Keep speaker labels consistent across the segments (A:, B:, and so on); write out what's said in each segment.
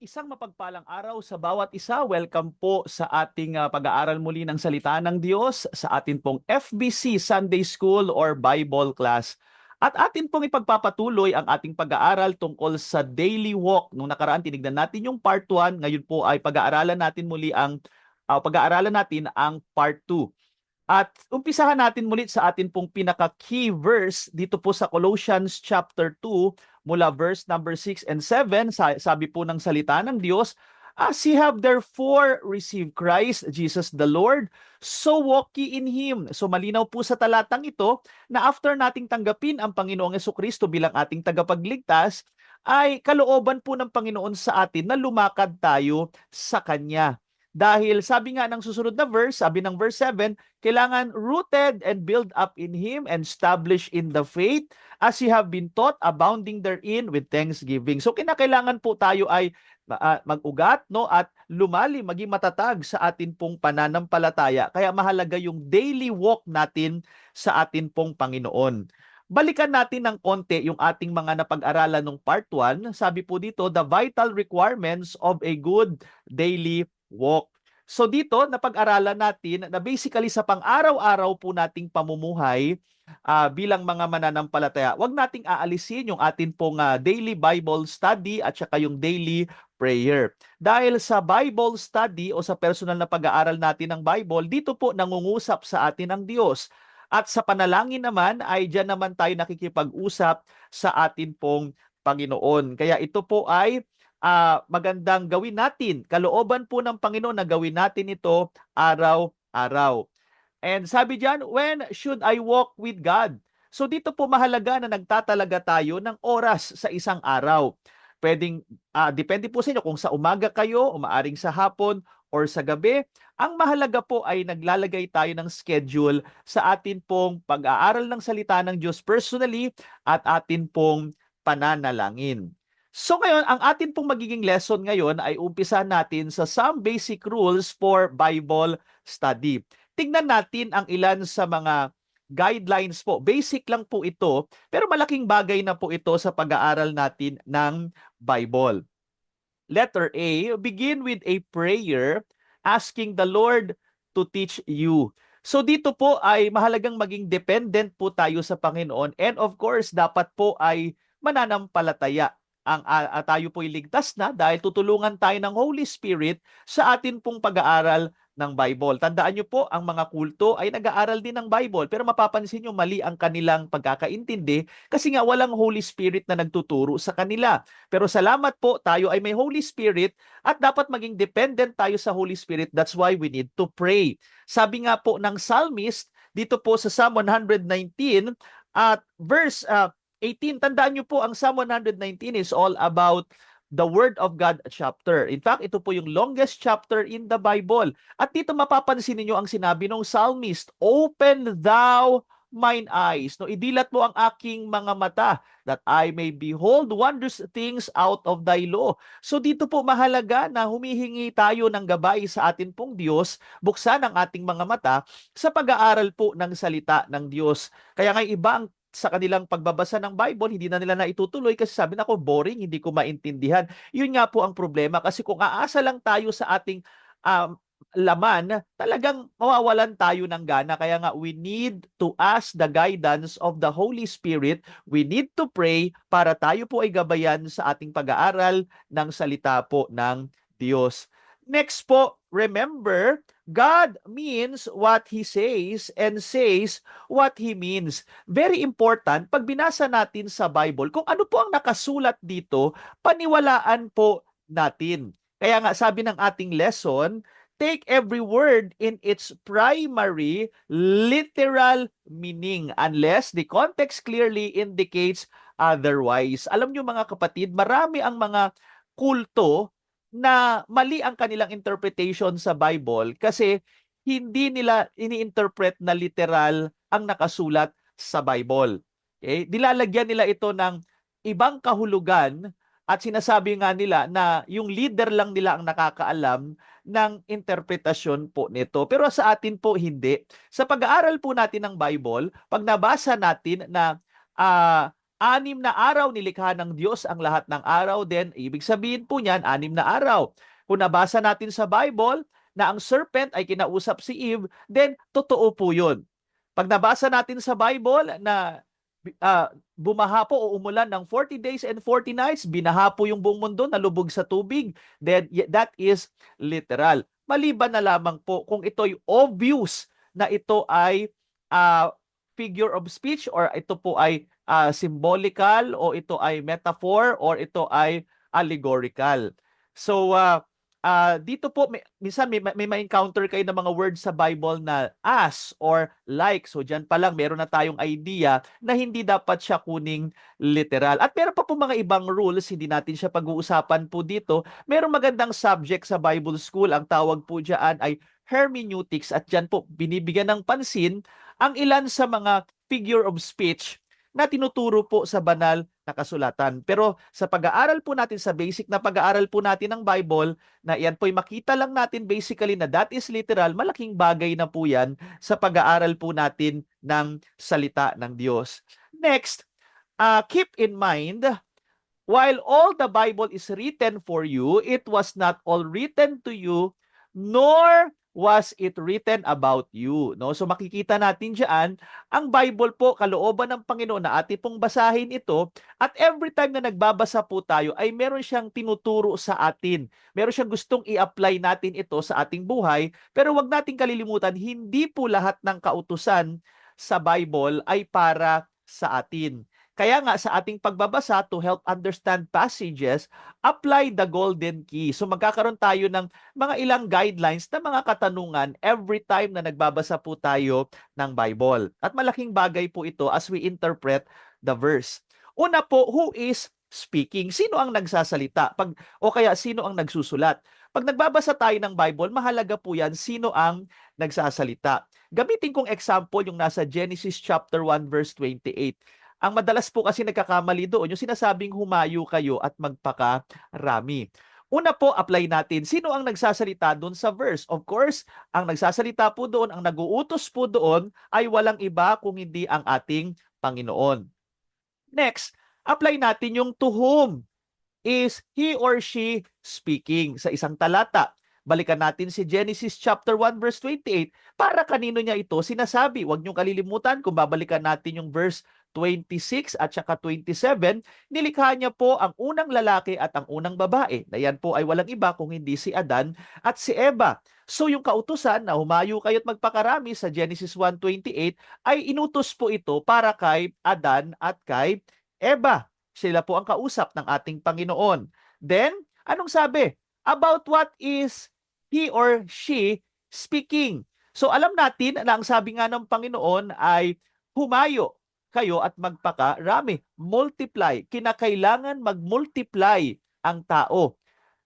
A: Isang mapagpalang araw sa bawat isa. Welcome po sa ating pag-aaral muli ng salita ng Diyos sa atin pong FBC Sunday School or Bible class. At atin pong ipagpapatuloy ang ating pag-aaral tungkol sa daily walk. Nung nakaraan tinignan natin yung part 1, ngayon po ay pag-aaralan natin muli ang part 2. At umpisahan natin muli sa atin pong pinaka-key verse dito po sa Colossians chapter 2 mula verse number 6 and 7. Sabi po ng salita ng Diyos, "As ye have therefore received Christ Jesus the Lord, so walk ye in Him." So malinaw po sa talatang ito na after nating tanggapin ang Panginoong Jesucristo bilang ating tagapagligtas, ay kalooban po ng Panginoon sa atin na lumakad tayo sa Kanya. Dahil sabi nga ng susunod na verse, sabi ng verse 7, kailangan rooted and built up in Him and established in the faith as you have been taught, abounding therein with thanksgiving. So kinakailangan po tayo ay mag-ugat, no, at lumalim, maging matatag sa atin pong pananampalataya. Kaya mahalaga yung daily walk natin sa atin pong Panginoon. Balikan natin ng konti yung ating mga napag-aralan ng part 1. Sabi po dito, the vital requirements of a good daily walk. So dito, napag-aralan natin na basically sa pang-araw-araw po nating pamumuhay bilang mga mananampalataya, wag nating aalisin yung atin pong daily Bible study at saka yung daily prayer. Dahil sa Bible study o sa personal na pag-aaral natin ng Bible, dito po nangungusap sa atin ang Diyos. At sa panalangin naman ay diyan naman tayo nakikipag-usap sa atin pong Panginoon. Kaya ito po ay magandang gawin natin. Kalooban po ng Panginoon na gawin natin ito araw-araw. And sabi diyan, when should I walk with God? So dito po mahalaga na nagtatalaga tayo ng oras sa isang araw. Pwedeng, depende po sa inyo kung sa umaga kayo, o maaring sa hapon, or sa gabi. Ang mahalaga po ay naglalagay tayo ng schedule sa atin pong pag-aaral ng salita ng Diyos personally at atin pong pananalangin. So ngayon, ang atin pong magiging lesson ngayon ay umpisa natin sa some basic rules for Bible study. Tingnan natin ang ilan sa mga guidelines po. Basic lang po ito, pero malaking bagay na po ito sa pag-aaral natin ng Bible. Letter A, begin with a prayer asking the Lord to teach you. So dito po ay mahalagang maging dependent po tayo sa Panginoon, and of course dapat po ay mananampalataya. Tayo po iligtas na dahil tutulungan tayo ng Holy Spirit sa atin pong pag-aaral ng Bible. Tandaan niyo po, ang mga kulto ay nag-aaral din ng Bible, pero mapapansin niyo mali ang kanilang pagkakaintindi kasi nga walang Holy Spirit na nagtuturo sa kanila. Pero salamat po, tayo ay may Holy Spirit at dapat maging dependent tayo sa Holy Spirit. That's why we need to pray. Sabi nga po ng psalmist, dito po sa Psalm 119 at verse 18, tandaan nyo po, ang Psalm 119 is all about the Word of God chapter. In fact, ito po yung longest chapter in the Bible. At dito mapapansin niyo ang sinabi ng psalmist, "Open thou mine eyes." No, idilat mo ang aking mga mata that I may behold wondrous things out of thy law. So dito po mahalaga na humihingi tayo ng gabay sa atin pong Diyos, buksan ang ating mga mata sa pag-aaral po ng salita ng Diyos. Kaya nga iba ang sa kanilang pagbabasa ng Bible, hindi na nila naitutuloy kasi sabi na, boring, hindi ko maintindihan. Yun nga po ang problema kasi kung aasa lang tayo sa ating laman, talagang mawawalan tayo ng gana. Kaya nga, we need to ask the guidance of the Holy Spirit. We need to pray para tayo po ay gabayan sa ating pag-aaral ng salita po ng Diyos. Next po, remember, God means what He says and says what He means. Very important, pag binasa natin sa Bible, kung ano po ang nakasulat dito, paniwalaan po natin. Kaya nga sabi ng ating lesson, take every word in its primary literal meaning unless the context clearly indicates otherwise. Alam nyo mga kapatid, marami ang mga kulto na mali ang kanilang interpretation sa Bible kasi hindi nila ini-interpret na literal ang nakasulat sa Bible. Okay? Dilalagyan nila ito ng ibang kahulugan at sinasabi nga nila na yung leader lang nila ang nakakaalam ng interpretasyon po nito. Pero sa atin po hindi. Sa pag-aaral po natin ng Bible, pag nabasa natin na 6 na araw nilikha ng Diyos ang lahat ng araw, then ibig sabihin po niyan, 6 na araw. Kung nabasa natin sa Bible na ang serpent ay kinausap si Eve, then totoo po yun. Pag nabasa natin sa Bible na bumaha po o umulan ng 40 days and 40 nights, binaha po yung buong mundo, nalubog sa tubig, then that is literal. Maliban na lamang po kung ito'y obvious na ito ay figure of speech or ito po ay symbolical o ito ay metaphor or ito ay allegorical. So, dito po, minsan may ma-encounter kayo ng mga words sa Bible na as or like. So, dyan pa lang, meron na tayong idea na hindi dapat siya kuning literal. At meron pa po mga ibang rules, hindi natin siya pag-uusapan po dito. Merong magandang subject sa Bible School. Ang tawag po dyan ay hermeneutics. At dyan po, binibigyan ng pansin ang ilan sa mga figure of speech na tinuturo po sa banal na kasulatan. Pero sa pag-aaral po natin, sa basic na pag-aaral po natin ng Bible, na yan po'y makita lang natin basically na that is literal, malaking bagay na po yan sa pag-aaral po natin ng salita ng Diyos. Next, keep in mind, while all the Bible is written for you, it was not all written to you, nor was it written about you. No? So makikita natin diyan, ang Bible po, kalooban ng Panginoon na ating pong basahin ito, at every time na nagbabasa po tayo, ay meron siyang tinuturo sa atin. Meron siyang gustong i-apply natin ito sa ating buhay, pero wag nating kalilimutan, hindi po lahat ng kautusan sa Bible ay para sa atin. Kaya nga sa ating pagbabasa to help understand passages, apply the golden key. So magkakaroon tayo ng mga ilang guidelines na mga katanungan every time na nagbabasa po tayo ng Bible. At malaking bagay po ito as we interpret the verse. Una po, who is speaking? Sino ang nagsasalita? O kaya sino ang nagsusulat? Pag nagbabasa tayo ng Bible, mahalaga po yan sino ang nagsasalita. Gamitin kong example yung nasa Genesis chapter 1 verse 28. Ang madalas po kasi nagkakamali doon, yung sinasabing humayo kayo at magpakarami. Una po, apply natin. Sino ang nagsasalita doon sa verse? Of course, ang nagsasalita po doon, ang nag-uutos po doon, ay walang iba kung hindi ang ating Panginoon. Next, apply natin yung to whom is he or she speaking sa isang talata. Balikan natin si Genesis chapter 1 verse 28. Para kanino niya ito sinasabi? Huwag niyong kalilimutan kung babalikan natin yung verse 26 at saka 27, nilikha niya po ang unang lalaki at ang unang babae. Na yan po ay walang iba kung hindi si Adan at si Eva. So yung kautusan na humayo kayo at magpakarami sa Genesis 1:28 ay inutos po ito para kay Adan at kay Eva. Sila po ang kausap ng ating Panginoon. Then, anong sabi? About what is he or she speaking? So alam natin na ang sabi nga ng Panginoon ay humayo kayo at magpakarami. Multiply. Kinakailangan mag-multiply ang tao.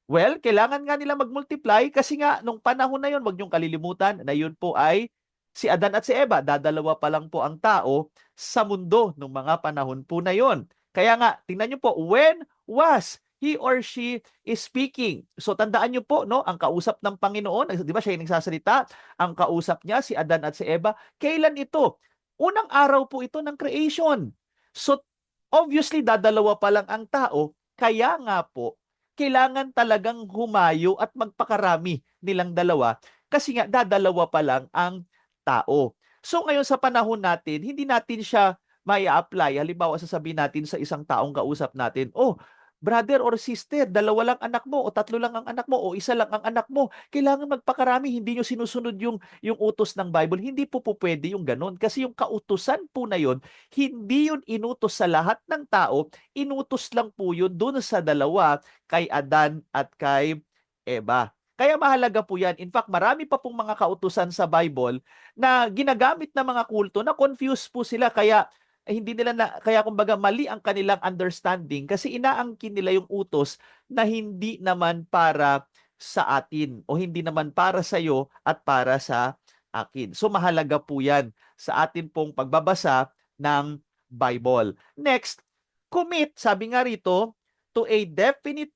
A: Well, kailangan nga nila mag-multiply kasi nga nung panahon na yun, wag niyong kalilimutan na yun po ay si Adan at si Eva. Dadalawa pa lang po ang tao sa mundo nung mga panahon po na yun. Kaya nga, tingnan niyo po, when was he or she is speaking? So tandaan niyo po, no, ang kausap ng Panginoon, di ba siya yung nagsasalita? Ang kausap niya, si Adan at si Eva. Kailan ito? Unang araw po ito ng creation. So, obviously, dadalawa pa lang ang tao. Kaya nga po, kailangan talagang humayo at magpakarami nilang dalawa kasi nga dadalawa pa lang ang tao. So, ngayon sa panahon natin, hindi natin siya mai-apply. Halimbawa, sasabihin natin sa isang taong kausap natin, oh, brother or sister, dalawa lang anak mo o tatlo lang ang anak mo o isa lang ang anak mo. Kailangan magpakarami, hindi nyo sinusunod yung utos ng Bible. Hindi po pwede yung ganun. Kasi yung kautusan po na yun, hindi yun inutos sa lahat ng tao. Inutos lang po yun dun sa dalawa, kay Adan at kay Eva. Kaya mahalaga po yan. In fact, marami pa pong mga kautusan sa Bible na ginagamit ng mga kulto na confused po sila. Kaya hindi nila kaya kumbaga mali ang kanilang understanding kasi inaangkin nila yung utos na hindi naman para sa atin o hindi naman para sa iyo at para sa akin. So mahalaga po yan sa atin pong pagbabasa ng Bible. Next, commit, sabi nga rito, to a definite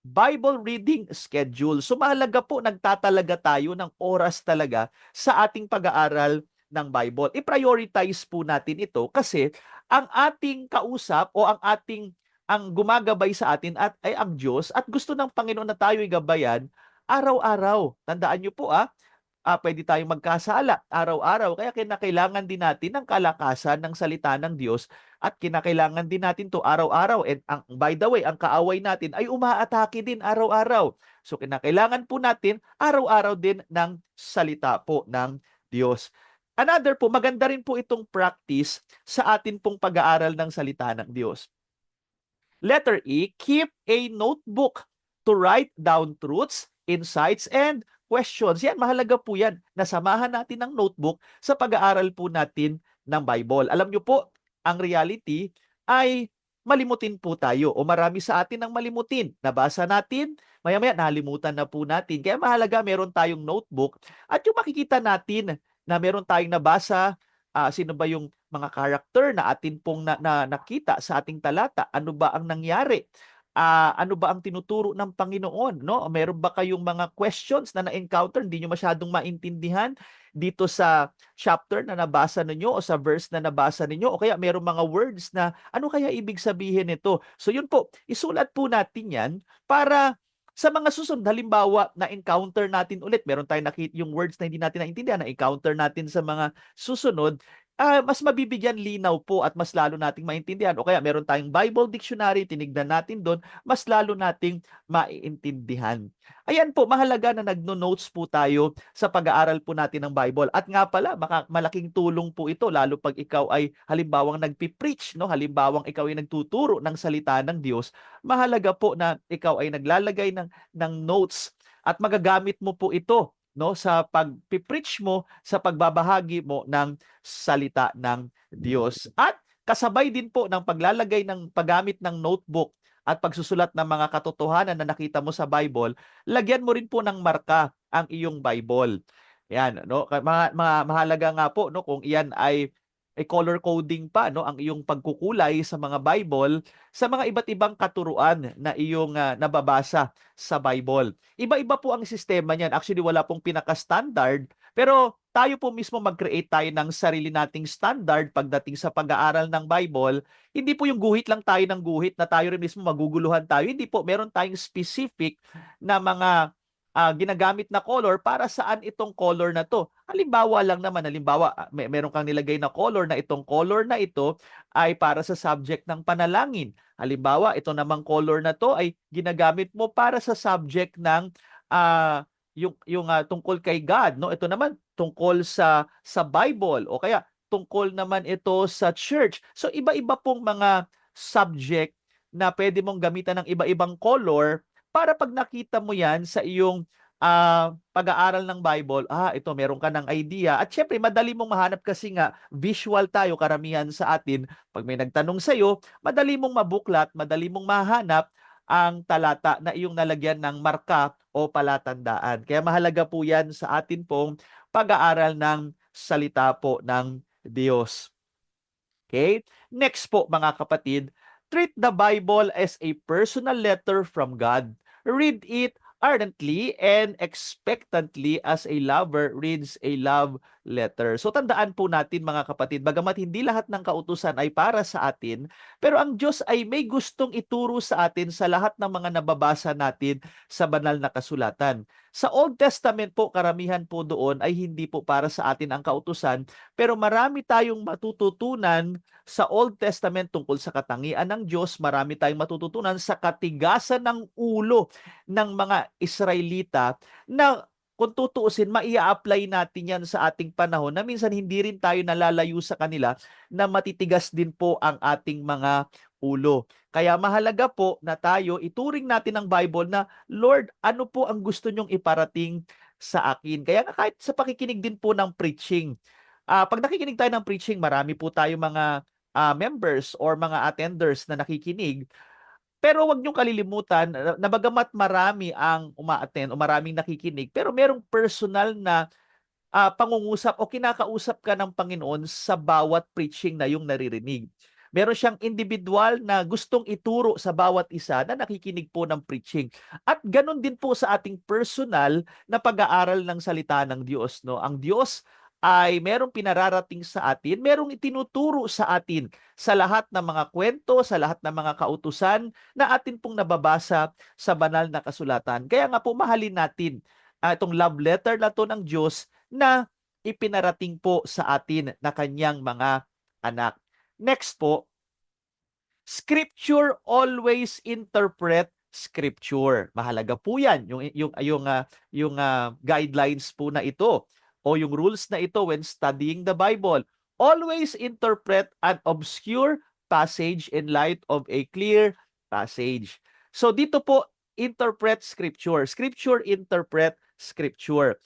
A: Bible reading schedule. So mahalaga po nagtatalaga tayo ng oras talaga sa ating pag-aaral ng Bible. I-prioritize po natin ito kasi ang ating kausap o ang gumagabay sa atin ay ang Diyos at gusto ng Panginoon na tayo'y gabayan araw-araw. Tandaan niyo po pwede tayong magkasala araw-araw. Kaya kinakailangan din natin ng kalakasan ng salita ng Diyos at kinakailangan din natin to araw-araw. And by the way, ang kaaway natin ay umaatake din araw-araw. So kinakailangan po natin araw-araw din ng salita po ng Diyos. Another po, maganda rin po itong practice sa atin pong pag-aaral ng salita ng Diyos. Letter E, keep a notebook to write down truths, insights, and questions. Yan, mahalaga po yan. Nasamahan natin ng notebook sa pag-aaral po natin ng Bible. Alam nyo po, ang reality ay malimutin po tayo o marami sa atin ang malimutin. Nabasa natin, maya-maya nalimutan na po natin. Kaya mahalaga meron tayong notebook at yung makikita natin na meron tayong nabasa, sino ba yung mga character na atin pong nakita sa ating talata? Ano ba ang nangyari? Ano ba ang tinuturo ng Panginoon? No? Meron ba kayong mga questions na na-encounter, hindi nyo masyadong maintindihan dito sa chapter na nabasa ninyo o sa verse na nabasa ninyo? O kaya meron mga words na ano kaya ibig sabihin nito? So yun po, isulat po natin yan para sa mga susunod, halimbawa, na-encounter natin ulit, meron tayong nakita yung words na hindi natin naintindihan, na-encounter natin sa mga susunod, mas mabibigyan linaw po at mas lalo nating maintindihan. O kaya meron tayong Bible Dictionary, tinignan natin doon, mas lalo nating maiintindihan. Ayan po, mahalaga na nagno-notes po tayo sa pag-aaral po natin ng Bible. At nga pala, malaking tulong po ito, lalo pag ikaw ay halimbawang nagpipreach, no? Halimbawang ikaw ay nagtuturo ng salita ng Diyos, mahalaga po na ikaw ay naglalagay ng notes at magagamit mo po ito, no, sa pagpipreach mo, sa pagbabahagi mo ng salita ng Diyos. At kasabay din po ng paggamit ng notebook at pagsusulat ng mga katotohanan na nakita mo sa Bible, lagyan mo rin po ng marka ang iyong Bible. Yan, no? Mahalaga nga po, no, kung iyan ay color coding pa, no, ang iyong pagkukulay sa mga Bible sa mga iba't ibang katuruan na iyong nababasa sa Bible. Iba-iba po ang sistema niyan. Actually, wala pong pinaka-standard, pero tayo po mismo mag-create tayo ng sarili nating standard pagdating sa pag-aaral ng Bible. Hindi po yung guhit lang tayo ng guhit na tayo rin mismo maguguluhan tayo. Hindi po, meron tayong specific na mga ginagamit na color para saan itong color na to. Halimbawa lang naman, meron kang nilagay na color na itong color na ito ay para sa subject ng panalangin. Halimbawa, ito namang color na to ay ginagamit mo para sa subject ng tungkol kay God, no? Ito naman tungkol sa Bible o kaya tungkol naman ito sa church. So iba-iba pong mga subject na pwede mong gamitan ng iba-ibang color para pag nakita mo yan sa iyong pag-aaral ng Bible, ito meron ka ng idea. At syempre, madali mong mahanap kasi nga visual tayo karamihan sa atin. Pag may nagtanong sa iyo, madali mong mabuklat, madali mong mahanap ang talata na iyong nalagyan ng marka o palatandaan. Kaya mahalaga po yan sa atin pong pag-aaral ng salita po ng Diyos. Okay? Next po mga kapatid, treat the Bible as a personal letter from God. Read it ardently and expectantly as a lover reads a love letter. So tandaan po natin mga kapatid, bagamat hindi lahat ng kautusan ay para sa atin, pero ang Diyos ay may gustong ituro sa atin sa lahat ng mga nababasa natin sa banal na kasulatan. Sa Old Testament po, karamihan po doon ay hindi po para sa atin ang kautusan, pero marami tayong matututunan sa Old Testament tungkol sa katangian ng Diyos, marami tayong matututunan sa katigasan ng ulo ng mga Israelita na kung tutuusin, maia-apply natin yan sa ating panahon na minsan hindi rin tayo nalalayo sa kanila na matitigas din po ang ating mga ulo. Kaya mahalaga po na tayo ituring natin ang Bible na, Lord, ano po ang gusto nyong iparating sa akin? Kaya kahit sa pakikinig din po ng preaching, pag nakikinig tayo ng preaching, marami po tayo mga members or mga attenders na nakikinig. Pero wag niyong kalilimutan na bagamat marami ang uma-attend o maraming nakikinig, pero merong personal na pangungusap o kinakausap ka ng Panginoon sa bawat preaching na yung naririnig. Meron siyang individual na gustong ituro sa bawat isa na nakikinig po ng preaching. At ganun din po sa ating personal na pag-aaral ng salita ng Diyos, no? Ang Diyos ay merong pinararating sa atin, merong itinuturo sa atin sa lahat ng mga kwento, sa lahat ng mga kautusan na atin pong nababasa sa banal na kasulatan. Kaya nga po mahalin natin itong love letter na to ng Diyos na ipinarating po sa atin na kanyang mga anak. Next po, Scripture always interpret Scripture. Mahalaga po 'yan, yung guidelines po na ito o yung rules na ito when studying the Bible. Always interpret an obscure passage in light of a clear passage. So dito po, interpret Scripture. Scripture interpret Scripture.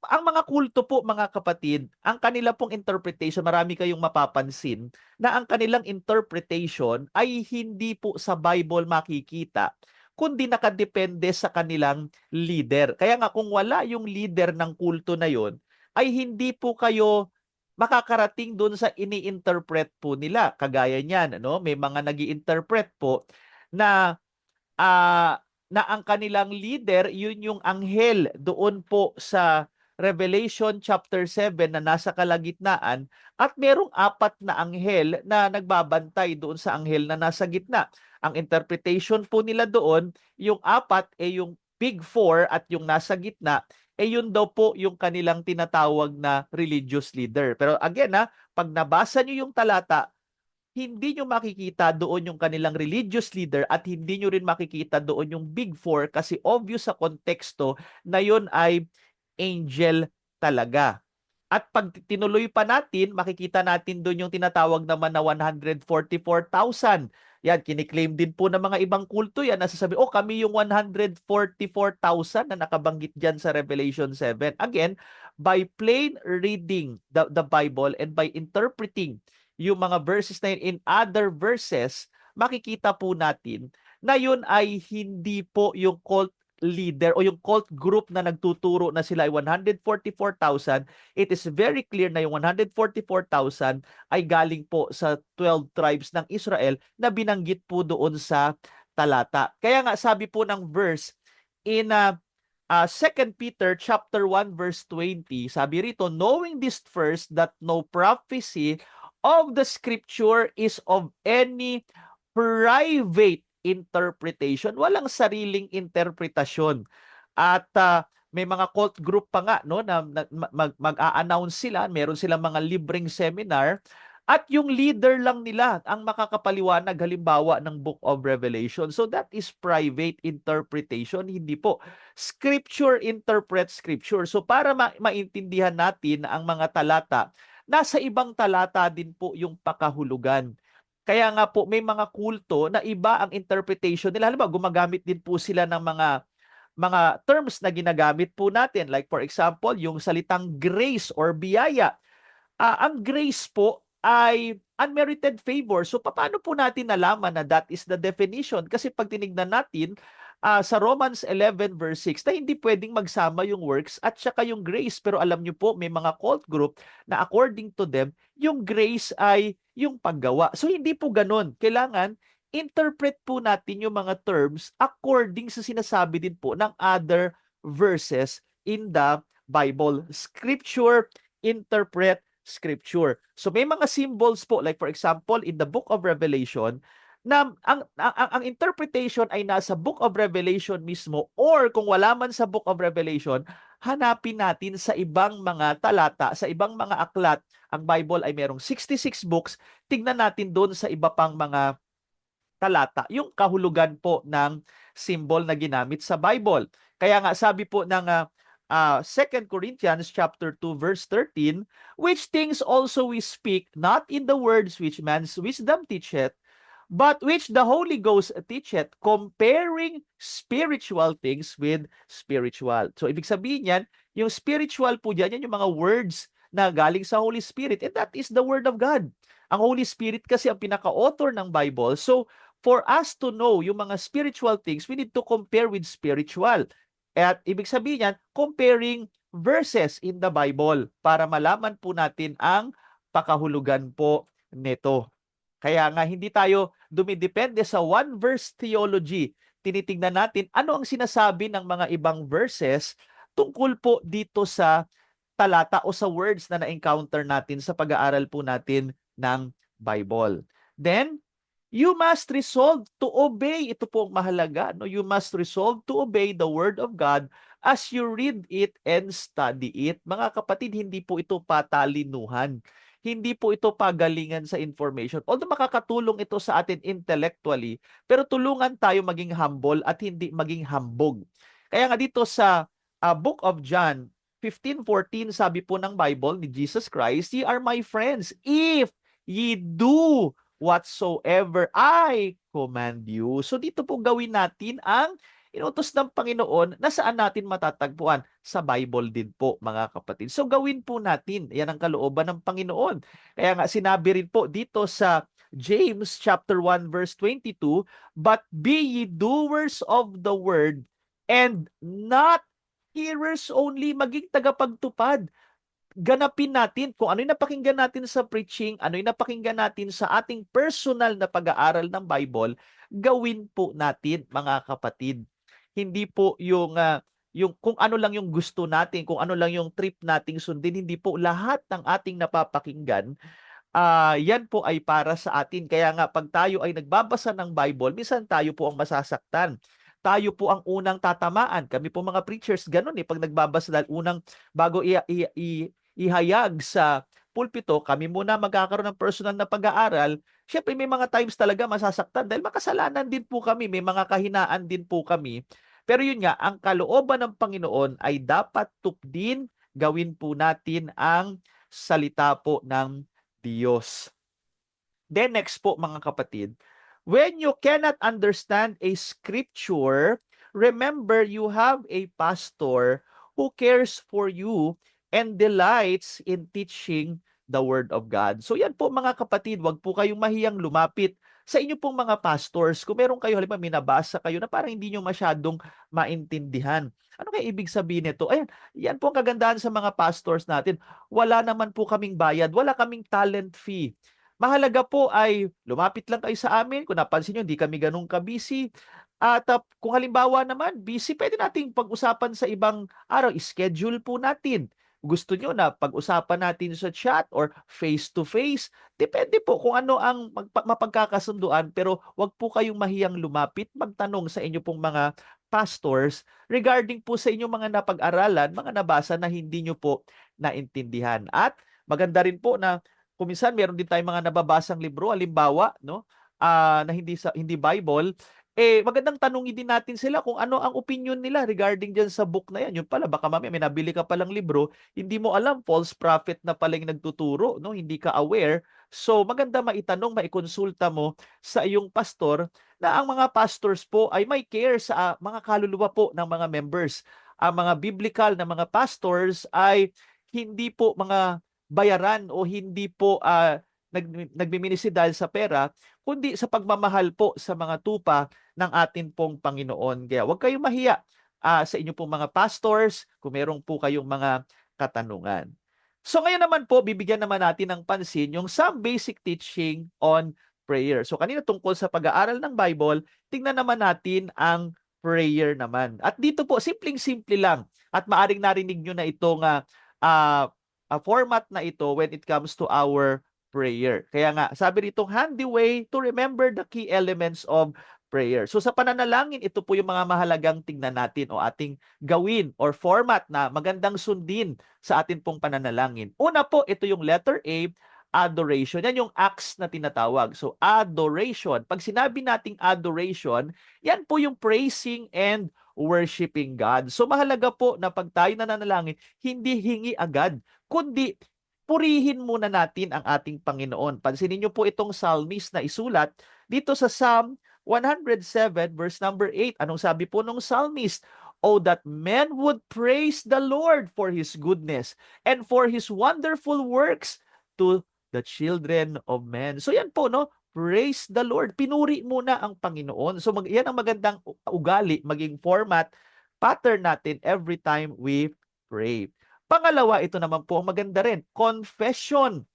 A: Ang mga kulto po, mga kapatid, ang kanila pong interpretation, marami kayong mapapansin na ang kanilang interpretation ay hindi po sa Bible makikita, kundi nakadepende sa kanilang leader. Kaya nga kung wala yung leader ng kulto na yon, ay hindi po kayo makakarating doon sa ini-interpret po nila. Kagaya niyan, ano? May mga nag-i-interpret po na na ang kanilang leader, yun yung anghel doon po sa Revelation chapter 7 na nasa kalagitnaan at merong 4 na anghel na nagbabantay doon sa anghel na nasa gitna. Ang interpretation po nila doon, yung 4 yung big 4 at yung nasa gitna, yun daw po yung kanilang tinatawag na religious leader. Pero again pag nabasa nyo yung talata, hindi nyo makikita doon yung kanilang religious leader at hindi nyo rin makikita doon yung big 4 kasi obvious sa konteksto na yun ay angel talaga. At pag tinuloy pa natin, makikita natin doon yung tinatawag naman na 144,000. Yan, kiniklaim din po ng mga ibang kulto yan. Nasasabi, kami yung 144,000 na nakabanggit dyan sa Revelation 7. Again, by plain reading the Bible and by interpreting yung mga verses na yun in other verses, makikita po natin na yun ay hindi po yung cult leader o yung cult group na nagtuturo na sila ay 144,000. It is very clear na yung 144,000 ay galing po sa 12 tribes ng Israel na binanggit po doon sa talata. Kaya nga sabi po ng verse in 2 Peter chapter 1 verse 20, sabi rito, knowing this first that no prophecy of the scripture is of any private interpretation. Walang sariling interpretasyon. At may mga cult group pa nga no na mag-a-announce sila, meron silang mga libreng seminar at yung leader lang nila ang makakapaliwanag halimbawa ng Book of Revelation. So that is private interpretation, hindi po. Scripture interprets Scripture. So para maintindihan natin ang mga talata, nasa ibang talata din po yung pakahulugan. Kaya nga po may mga kulto na iba ang interpretation nila. Halimbawa, gumagamit din po sila ng mga terms na ginagamit po natin. Like for example, yung salitang grace or biyaya. Ang grace po ay unmerited favor. So paano po natin nalaman na that is the definition? Kasi pag tinignan natin sa Romans 11 verse 6 na hindi pwedeng magsama yung works at saka yung grace. Pero alam nyo po, may mga cult group na according to them, yung grace ay yung paggawa. So hindi po ganun. Kailangan interpret po natin yung mga terms according sa sinasabi din po ng other verses in the Bible. Scripture interpret Scripture. So may mga symbols po, like for example, in the book of Revelation, na ang interpretation ay nasa book of Revelation mismo, or kung wala man sa book of Revelation, hanapin natin sa ibang mga talata, sa ibang mga aklat. Ang Bible ay merong 66 books. Tignan natin doon sa iba pang mga talata yung kahulugan po ng symbol na ginamit sa Bible. Kaya nga sabi po ng 2 Corinthians chapter 2 verse 13, which things also we speak, not in the words which man's wisdom teacheth, but which the Holy Ghost teacheth, comparing spiritual things with spiritual. So ibig sabihin yan, yung spiritual po dyan, yan yung mga words na galing sa Holy Spirit, and that is the Word of God. Ang Holy Spirit kasi ang pinaka-author ng Bible. So for us to know yung mga spiritual things, we need to compare with spiritual. At ibig sabihin yan, comparing verses in the Bible para malaman po natin ang pakahulugan po nito. Kaya nga hindi tayo dumidepende sa one verse theology. Tinitingnan natin ano ang sinasabi ng mga ibang verses tungkol po dito sa talata o sa words na na-encounter natin sa pag-aaral po natin ng Bible. Then, you must resolve to obey. Ito po ang mahalaga. No? You must resolve to obey the Word of God as you read it and study it. Mga kapatid, hindi po ito patalinuhan. Hindi po ito pagalingan sa information. Although makakatulong ito sa atin intellectually, pero tulungan tayo maging humble at hindi maging hambog. Kaya nga dito sa Book of John 15:14, sabi po ng Bible ni Jesus Christ, "Ye are my friends if ye do whatsoever I command you." So dito po gawin natin ang inutos ng Panginoon na saan natin matatagpuan? Sa Bible din po, mga kapatid. So gawin po natin. Yan ang kalooban ng Panginoon. Kaya nga sinabi rin po dito sa James chapter 1 verse 22, "But be ye doers of the word and not hearers only." Maging tagapagtupad. Ganapin natin kung ano yung napakinggan natin sa preaching, ano yung napakinggan natin sa ating personal na pag-aaral ng Bible, gawin po natin, mga kapatid. Hindi po yung kung ano lang yung gusto natin, kung ano lang yung trip nating sundin, hindi po lahat ng ating napapakinggan yan po ay para sa atin. Kaya nga pag tayo ay nagbabasa ng Bible, minsan tayo po ang masasaktan. Tayo po ang unang tatamaan. Kami po mga preachers, ganun pag nagbabasa dahil unang bago ihayag sa pulpito, kami muna magkakaroon ng personal na pag-aaral. Siyempre may mga times talaga masasaktan dahil makasalanan din po kami, may mga kahinaan din po kami. Pero yun nga, ang kalooban ng Panginoon ay dapat tupdin, gawin po natin ang salita po ng Diyos. Then next po, mga kapatid, when you cannot understand a scripture, remember you have a pastor who cares for you and delights in teaching the Word of God. So yan po, mga kapatid, wag po kayong mahiyang lumapit sa inyo pong mga pastors. Kung meron kayo, halimbawa minabasa kayo na parang hindi nyo masyadong maintindihan. Ano kaya ibig sabihin nito? Ayan, yan po ang kagandahan sa mga pastors natin. Wala naman po kaming bayad, wala kaming talent fee. Mahalaga po ay lumapit lang kayo sa amin. Kung napansin nyo, hindi kami ganun ka-busy. At kung halimbawa naman, busy, pwede nating pag-usapan sa ibang araw. Schedule po natin. Gusto nyo na pag-usapan natin sa chat or face-to-face. Depende po kung ano ang mapagkakasunduan. Pero wag po kayong mahiyang lumapit, magtanong sa inyo pong mga pastors regarding po sa inyong mga napag-aralan, mga nabasa na hindi nyo po naintindihan. At maganda rin po na kung minsan meron din tayong mga nababasang libro, halimbawa, no, na hindi Bible, magandang tanungin din natin sila kung ano ang opinion nila regarding diyan sa book na yan. Yun pala, baka mamaya may nabili ka palang libro, hindi mo alam, false prophet na pala yung nagtuturo, no, hindi ka aware. So, maganda maitanong, maikonsulta mo sa iyong pastor na ang mga pastors po ay may care sa mga kaluluwa po ng mga members. Ang mga biblical na mga pastors ay hindi po mga bayaran o hindi po nagmiminisi dahil sa pera, kundi sa pagmamahal po sa mga tupa ng atin pong Panginoon. Kaya huwag kayong mahiya sa inyo pong mga pastors kung meron po kayong mga katanungan. So ngayon naman po, bibigyan naman natin ng pansin yung some basic teaching on prayer. So kanina tungkol sa pag-aaral ng Bible, tingnan naman natin ang prayer naman. At dito po, simpleng-simple lang. At maaring narinig nyo na itong format na ito when it comes to our prayer. Kaya nga, sabi rito, handy way to remember the key elements of prayer. So sa pananalangin, ito po yung mga mahalagang tingnan natin o ating gawin or format na magandang sundin sa atin pong pananalangin. Una po, ito yung letter A, adoration. Yan yung acts na tinatawag. So adoration. Pag sinabi nating adoration, yan po yung praising and worshiping God. So mahalaga po na pag tayo nananalangin, hindi hingi agad, kundi purihin muna natin ang ating Panginoon. Pansinin niyo po itong psalmist na isulat dito sa Psalm 107 verse number 8. Anong sabi po nung psalmist? Oh, that men would praise the Lord for His goodness and for His wonderful works to the children of men. So yan po, no? Praise the Lord. Pinuri muna ang Panginoon. So yan ang magandang ugali, maging format, pattern natin every time we pray. Pangalawa, ito naman po ang maganda rin. Confession.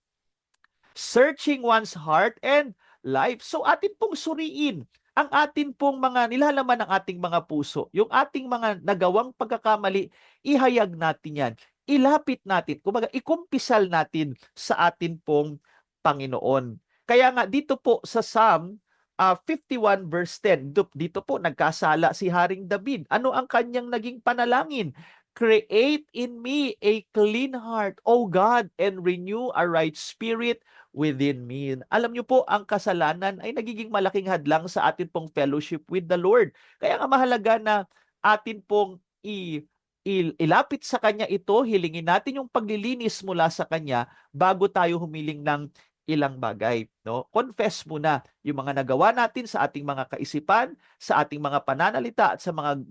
A: Searching one's heart and life. So atin pong suriin ang atin pong mga nilalaman ng ating mga puso. Yung ating mga nagawang pagkakamali, ihayag natin yan. ilapit natin, kumbaga ikumpisal natin sa atin pong Panginoon. Kaya nga dito po sa Psalm 51 verse 10, dito po nagkasala si Haring David. Ano ang kanyang naging panalangin? Create in me a clean heart, O God, and renew a right spirit within me. Alam niyo po, ang kasalanan ay nagiging malaking hadlang sa atin pong fellowship with the Lord. Kaya nga mahalaga na atin pong ilapit sa Kanya ito, hilingin natin yung paglilinis mula sa Kanya bago tayo humiling ng ilang bagay. No? Confess muna yung mga nagawa natin sa ating mga kaisipan, sa ating mga pananalita at sa mga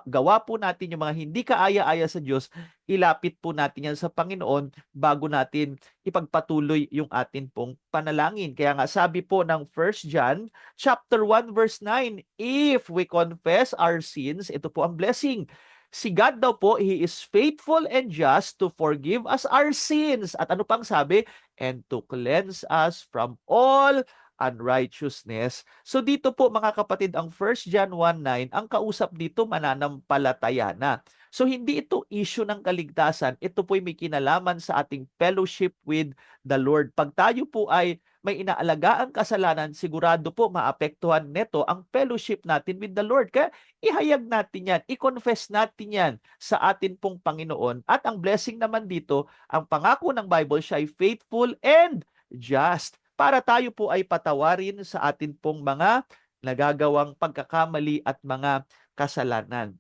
A: gawa po natin, yung mga hindi kaaya-aya sa Diyos, ilapit po natin yan sa Panginoon bago natin ipagpatuloy yung atin pong panalangin. Kaya nga sabi po ng 1 John chapter 1 verse 9, if we confess our sins, ito po ang blessing. Si God daw po, He is faithful and just to forgive us our sins. At ano pang sabi? And to cleanse us from all unrighteousness. So dito po mga kapatid, ang 1 John 1:9, ang kausap dito mananampalataya na. So hindi ito issue ng kaligtasan, ito po ay may kinalaman sa ating fellowship with the Lord. Pag tayo po ay may inaalagaan kasalanan, sigurado po maapektuhan neto ang fellowship natin with the Lord. Kaya ihayag natin yan, i-confess natin yan sa atin pong Panginoon. At ang blessing naman dito, ang pangako ng Bible, siya ay faithful and just para tayo po ay patawarin sa atin pong mga nagagawang pagkakamali at mga kasalanan.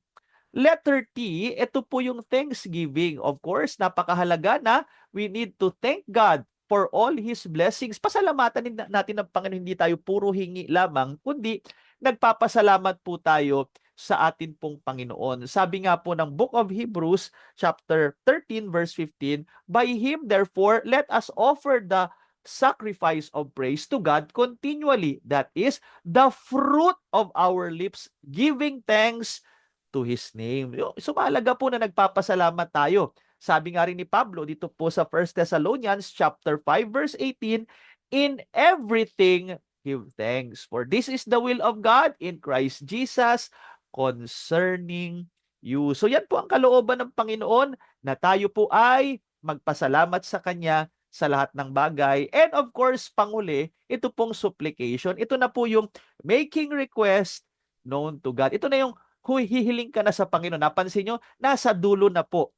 A: Letter T, ito po yung thanksgiving. Of course, napakahalaga na we need to thank God for all His blessings. Pasalamatan natin ng Panginoon, hindi tayo puro hingi lamang, kundi nagpapasalamat po tayo sa atin pong Panginoon. Sabi nga po ng Book of Hebrews, chapter 13, verse 15, by Him, therefore, let us offer the sacrifice of praise to God continually. That is, the fruit of our lips, giving thanks to His name. So, mahalaga po na nagpapasalamat tayo. Sabi nga rin ni Pablo dito po sa 1 Thessalonians chapter 5 verse 18, in everything give thanks, for this is the will of God in Christ Jesus concerning you. So yan po ang kalooban ng Panginoon, na tayo po ay magpasalamat sa Kanya sa lahat ng bagay. And of course, panghuli, ito pong supplication. Ito na po yung making request known to God. Ito na yung hihiling ka na sa Panginoon. Napansin nyo, nasa dulo na po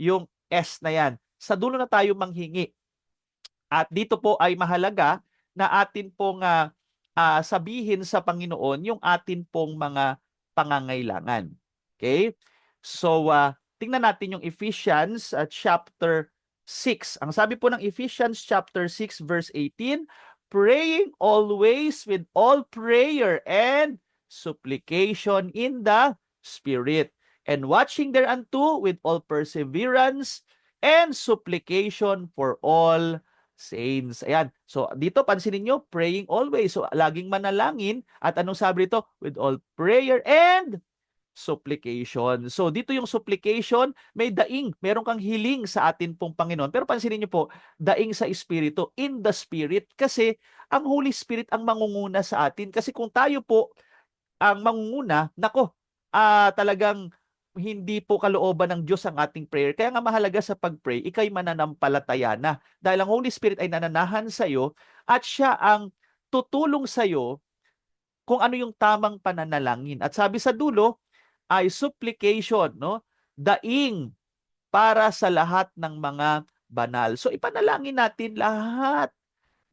A: yung S na yan. Sa dulo na tayo manghingi. At dito po ay mahalaga na atin pong sabihin sa Panginoon yung atin pong mga pangangailangan. Okay? So, tingnan natin yung Ephesians chapter 6. Ang sabi po ng Ephesians chapter 6 verse 18, praying always with all prayer and supplication in the Spirit, and watching thereunto with all perseverance and supplication for all saints. Ayan. So, dito pansinin nyo, praying always. So, laging manalangin. At anong sabi dito? With all prayer and supplication. So, dito yung supplication, may daing. Meron kang hiling sa atin pong Panginoon. Pero pansinin nyo po, daing sa Espiritu, in the Spirit. Kasi, ang Holy Spirit ang mangunguna sa atin. Kasi kung tayo po ang mangunguna, nako, talagang hindi po kalooban ng Diyos ang ating prayer. Kaya nga mahalaga sa pag-pray, ikay mananampalataya na. Dahil ang Holy Spirit ay nananahan sa iyo at siya ang tutulong sa iyo kung ano yung tamang pananalangin. At sabi sa dulo ay supplication, no? Daing para sa lahat ng mga banal. So ipanalangin natin lahat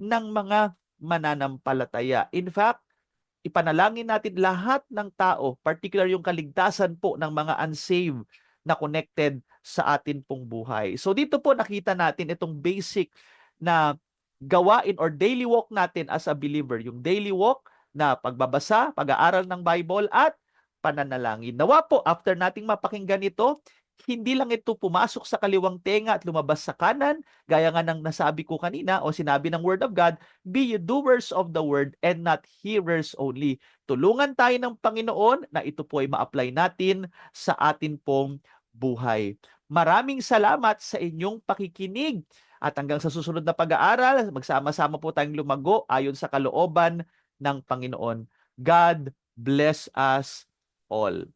A: ng mga mananampalataya. In fact, ipanalangin natin lahat ng tao, particular yung kaligtasan po ng mga unsaved na connected sa atin pong buhay. So dito po nakita natin itong basic na gawain or daily walk natin as a believer. Yung daily walk na pagbabasa, pag-aaral ng Bible at pananalangin. Nawa po, after nating mapakinggan ito, hindi lang ito pumasok sa kaliwang tenga at lumabas sa kanan, gaya nga ng nasabi ko kanina o sinabi ng Word of God, be you doers of the Word and not hearers only. Tulungan tayo ng Panginoon na ito po ay ma-apply natin sa atin pong buhay. Maraming salamat sa inyong pakikinig at hanggang sa susunod na pag-aaral, magsama-sama po tayong lumago ayon sa kalooban ng Panginoon. God bless us all.